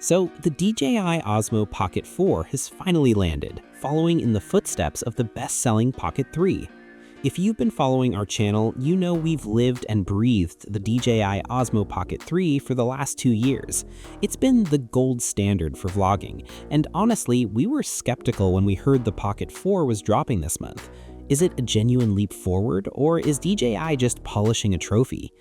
So, the DJI Osmo Pocket 4 has finally landed, following in the footsteps of the best-selling Pocket 3. If you've been following our channel, you know we've lived and breathed the DJI Osmo Pocket 3 for the last 2 years. It's been the gold standard for vlogging, and honestly, we were skeptical when we heard the Pocket 4 was dropping this month. Is it a genuine leap forward, or is DJI just polishing a trophy?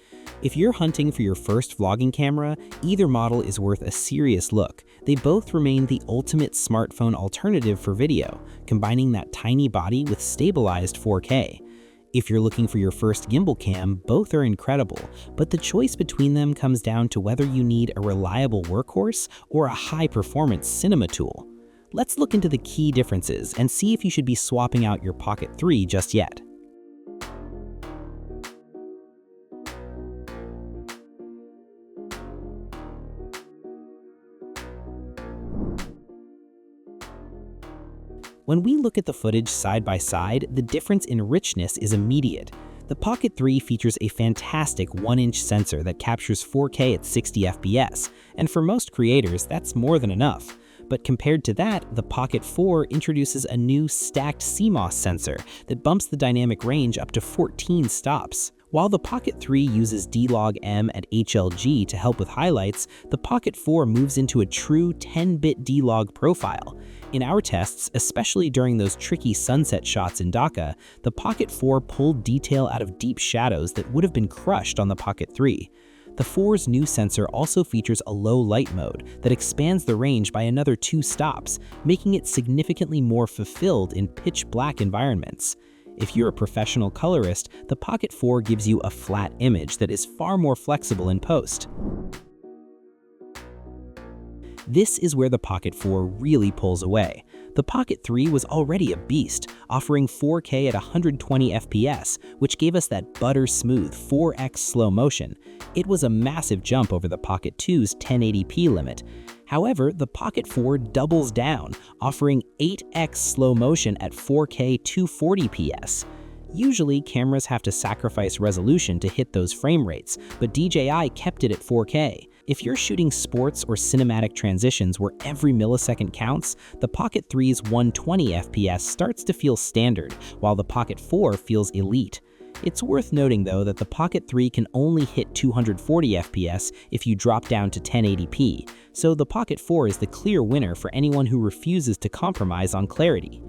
If you're hunting for your first vlogging camera, either model is worth a serious look. They both remain the ultimate smartphone alternative for video, combining that tiny body with stabilized 4K. If you're looking for your first gimbal cam, both are incredible, but the choice between them comes down to whether you need a reliable workhorse or a high-performance cinema tool. Let's look into the key differences and see if you should be swapping out your Pocket 3 just yet. When we look at the footage side by side, the difference in richness is immediate. The Pocket 3 features a fantastic 1-inch sensor that captures 4K at 60 FPS, and for most creators, that's more than enough. But compared to that, the Pocket 4 introduces a new stacked CMOS sensor that bumps the dynamic range up to 14 stops. While the Pocket 3 uses D-Log-M at HLG to help with highlights, the Pocket 4 moves into a true 10-bit D-Log profile. In our tests, especially during those tricky sunset shots in Dhaka, the Pocket 4 pulled detail out of deep shadows that would have been crushed on the Pocket 3. The 4's new sensor also features a low light mode that expands the range by another 2 stops, making it significantly more fulfilled in pitch black environments. If you're a professional colorist, the Pocket 4 gives you a flat image that is far more flexible in post. This is where the Pocket 4 really pulls away. The Pocket 3 was already a beast, offering 4K at 120 FPS, which gave us that butter-smooth 4x slow motion. It was a massive jump over the Pocket 2's 1080p limit. However, the Pocket 4 doubles down, offering 8x slow motion at 4K 240ps. Usually, cameras have to sacrifice resolution to hit those frame rates, but DJI kept it at 4K. If you're shooting sports or cinematic transitions where every millisecond counts, the Pocket 3's 120 FPS starts to feel standard, while the Pocket 4 feels elite. It's worth noting, though, that the Pocket 3 can only hit 240 FPS if you drop down to 1080p, so the Pocket 4 is the clear winner for anyone who refuses to compromise on clarity.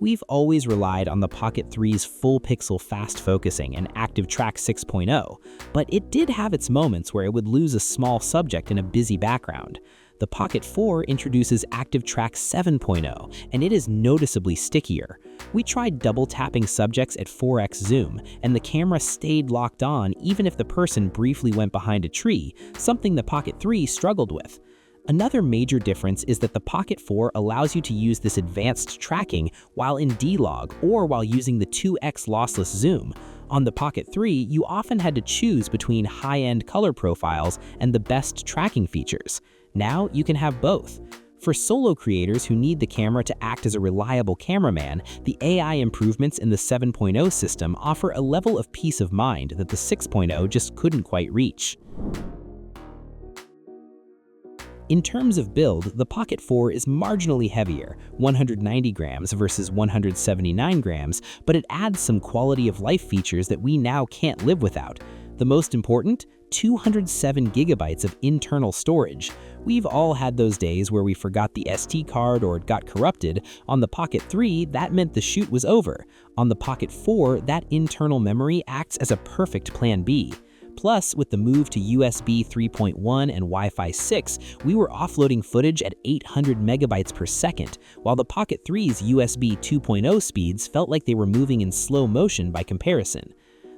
We've always relied on the Pocket 3's full-pixel fast focusing and ActiveTrack 6.0, but it did have its moments where it would lose a small subject in a busy background. The Pocket 4 introduces ActiveTrack 7.0, and it is noticeably stickier. We tried double-tapping subjects at 4x zoom, and the camera stayed locked on even if the person briefly went behind a tree, something the Pocket 3 struggled with. Another major difference is that the Pocket 4 allows you to use this advanced tracking while in D-Log or while using the 2x lossless zoom. On the Pocket 3, you often had to choose between high-end color profiles and the best tracking features. Now you can have both. For solo creators who need the camera to act as a reliable cameraman, the AI improvements in the 7.0 system offer a level of peace of mind that the 6.0 just couldn't quite reach. In terms of build, the Pocket 4 is marginally heavier, 190 grams versus 179 grams, but it adds some quality of life features that we now can't live without. The most important? 207 gigabytes of internal storage. We've all had those days where we forgot the SD card or it got corrupted. On the Pocket 3, that meant the shoot was over. On the Pocket 4, that internal memory acts as a perfect plan B. Plus, with the move to USB 3.1 and Wi-Fi 6, we were offloading footage at 800 megabytes per second, while the Pocket 3's USB 2.0 speeds felt like they were moving in slow motion by comparison.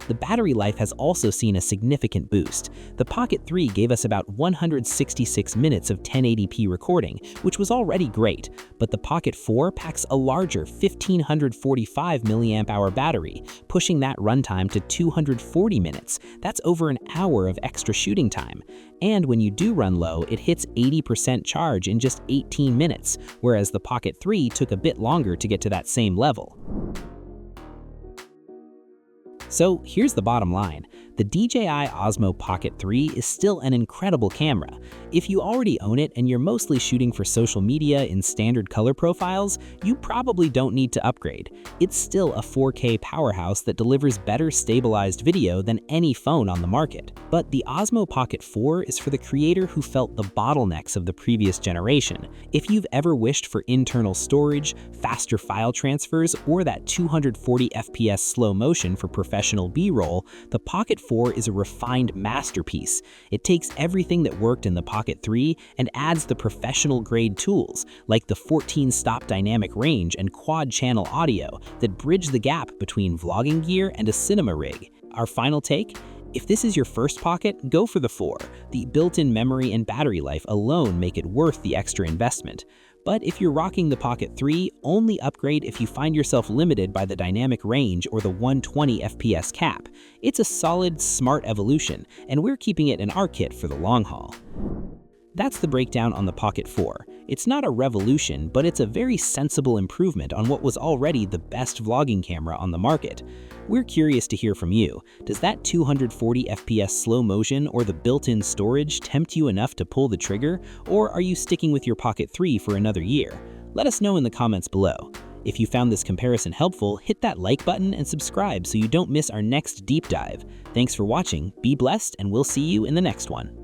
The battery life has also seen a significant boost. The Pocket 3 gave us about 166 minutes of 1080p recording, which was already great, but the Pocket 4 packs a larger 1545 mAh battery, pushing that runtime to 240 minutes. That's over an hour of extra shooting time. And when you do run low, it hits 80% charge in just 18 minutes, whereas the Pocket 3 took a bit longer to get to that same level. So here's the bottom line. The DJI Osmo Pocket 3 is still an incredible camera. If you already own it and you're mostly shooting for social media in standard color profiles, you probably don't need to upgrade. It's still a 4K powerhouse that delivers better stabilized video than any phone on the market. But the Osmo Pocket 4 is for the creator who felt the bottlenecks of the previous generation. If you've ever wished for internal storage, faster file transfers, or that 240 FPS slow motion for professional B-roll, the Pocket 4 is a refined masterpiece. It takes everything that worked in the Pocket 3 and adds the professional-grade tools, like the 14-stop dynamic range and quad-channel audio that bridge the gap between vlogging gear and a cinema rig. Our final take? If this is your first Pocket, go for the 4. The built-in memory and battery life alone make it worth the extra investment. But if you're rocking the Pocket 3, only upgrade if you find yourself limited by the dynamic range or the 120 FPS cap. It's a solid, smart evolution, and we're keeping it in our kit for the long haul. That's the breakdown on the Pocket 4. It's not a revolution, but it's a very sensible improvement on what was already the best vlogging camera on the market. We're curious to hear from you. Does that 240 FPS slow motion or the built-in storage tempt you enough to pull the trigger, or are you sticking with your Pocket 3 for another year? Let us know in the comments below. If you found this comparison helpful, hit that like button and subscribe so you don't miss our next deep dive. Thanks for watching, be blessed, and we'll see you in the next one.